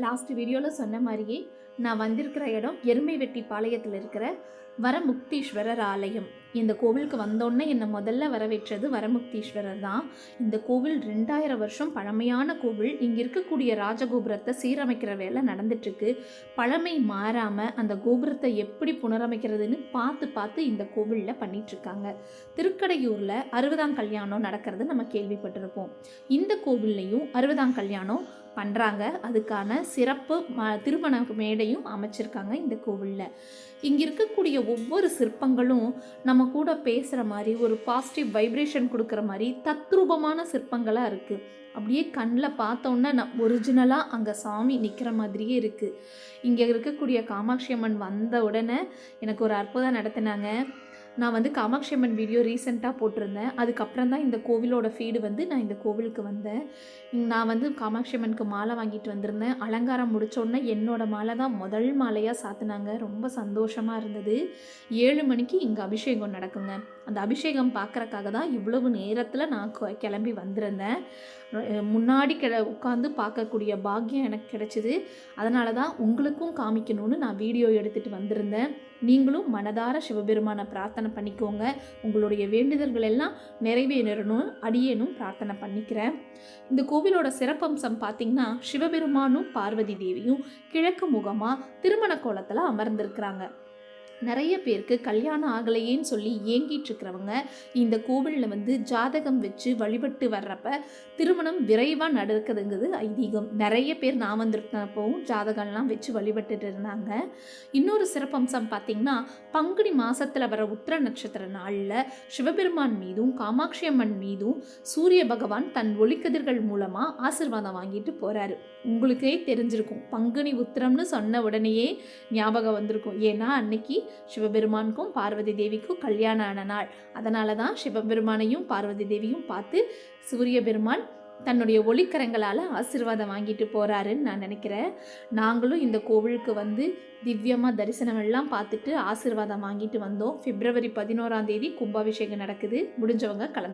Last வீடியோவில் சொன்ன மாதிரியே நான் வந்திருக்கிற இடம் எருமைவெட்டி பாளையத்தில் இருக்கிற வரமுக்தீஸ்வரர் ஆலயம். இந்த கோவிலுக்கு வந்தோடனே என்னை முதல்ல வரவேற்றது வரமுக்தீஸ்வரர் தான். இந்த கோவில் 2000 வருஷம் பழமையான கோவில். இங்கே இருக்கக்கூடிய ராஜகோபுரத்தை சீரமைக்கிற வேலை நடந்துட்டுருக்கு. பழமை மாறாமல் அந்த கோபுரத்தை எப்படி புனரமைக்கிறதுன்னு பார்த்து இந்த கோவிலில் பண்ணிகிட்ருக்காங்க. திருக்கடையூரில் 60ஆம் கல்யாணம் நடக்கிறது நம்ம கேள்விப்பட்டிருப்போம். இந்த கோவில்லையும் 60ஆம் கல்யாணம் பண்ணுறாங்க. அதுக்கான சிறப்பு திருமண மேடையும் அமைச்சிருக்காங்க இந்த கோவிலில். இங்கே இருக்கக்கூடிய ஒவ்வொரு சிற்பங்களும் நம்ம கூட பேசுகிற மாதிரி ஒரு பாசிட்டிவ் வைப்ரேஷன் கொடுக்குற மாதிரி தத்ரூபமான சிற்பங்களாக இருக்குது. அப்படியே கண்ணில் பார்த்தோன்னா ஒரிஜினலாக அங்கே சாமி நிற்கிற மாதிரியே இருக்குது. இங்கே இருக்கக்கூடிய காமாட்சி அம்மன் வந்த உடனே எனக்கு ஒரு அற்புதம் நடத்தினாங்க. நான் காமாட்சி அம்மன் வீடியோ ரீசெண்டாக போட்டிருந்தேன். அதுக்கப்புறம் தான் இந்த கோவிலோட ஃபீடு நான் இந்த கோவிலுக்கு வந்தேன். நான் காமாட்சி அம்மனுக்கு மாலை வாங்கிட்டு வந்திருந்தேன். அலங்காரம் முடித்தோடனே என்னோடய மாலை தான் முதல் மாலையாக சாத்தினாங்க. ரொம்ப சந்தோஷமாக இருந்தது. 7 மணிக்கு இங்கே அபிஷேகம் நடக்குங்க. அந்த அபிஷேகம் பார்க்குறக்காக தான் இவ்வளவு நேரத்தில் நான் கிளம்பி வந்திருந்தேன். முன்னாடி உட்காந்து பார்க்கக்கூடிய பாக்கியம் எனக்கு கிடைச்சிது. அதனால தான் உங்களுக்கும் காமிக்கணும்னு நான் வீடியோ எடுத்துகிட்டு வந்திருந்தேன். நீங்களும் மனதார சிவபெருமானை பிரார்த்தனை பண்ணிக்கோங்க. உங்களுடைய வேண்டுதல்கள் எல்லாம் நிறைவேறணும் அடியேனும் பிரார்த்தனை பண்ணிக்கிறேன். இந்த கோவிலோட சிறப்பம்சம் பார்த்திங்கன்னா, சிவபெருமானும் பார்வதி தேவியும் கிழக்கு முகமாக திருமண கோலத்தில் அமர்ந்திருக்கிறாங்க. நிறைய பேருக்கு கல்யாணம் ஆகலையேன்னு சொல்லி ஏங்கிட்டு இருக்கிறவங்க இந்த கோவிலில் ஜாதகம் வச்சு வழிபட்டு வர்றப்ப திருமணம் விரைவாக நடக்குதுங்கிறது ஐதீகம். நிறைய பேர் நான் வந்திருந்தப்பவும் ஜாதகம்லாம் வச்சு வழிபட்டுட்டு இருந்தாங்க. இன்னொரு சிறப்பம்சம் பார்த்திங்கன்னா, பங்குனி மாதத்தில் வர உத்திர நட்சத்திர நாளில் சிவபெருமான் மீதும் காமாட்சி அம்மன் மீதும் சூரிய பகவான் தன் ஒளிக்கதிர்கள் மூலமாக ஆசீர்வாதம் வாங்கிட்டு போகிறாரு. உங்களுக்கே தெரிஞ்சிருக்கும், பங்குனி உத்திரம்னு சொன்ன உடனேயே ஞாபகம் வந்திருக்கும். ஏன்னா அன்னைக்கு சிவபெருமானுக்கும் பார்வதி தேவிக்கும் கல்யாணம் ஆன நாள். அதனால தான் சிவபெருமானையும் பார்வதி தேவியும் பார்த்து சூரிய பெருமான் தன்னுடைய ஒளிக்கரங்களால் ஆசீர்வாதம் வாங்கிட்டு போகிறாருன்னு நான் நினைக்கிறேன். நாங்களும் இந்த கோவிலுக்கு திவ்யமாக தரிசனம் எல்லாம் பார்த்துட்டு ஆசீர்வாதம் வாங்கிட்டு வந்தோம். பிப்ரவரி 11ஆம் தேதி கும்பாபிஷேகம் நடக்குது. முடிஞ்சவங்க கலந்து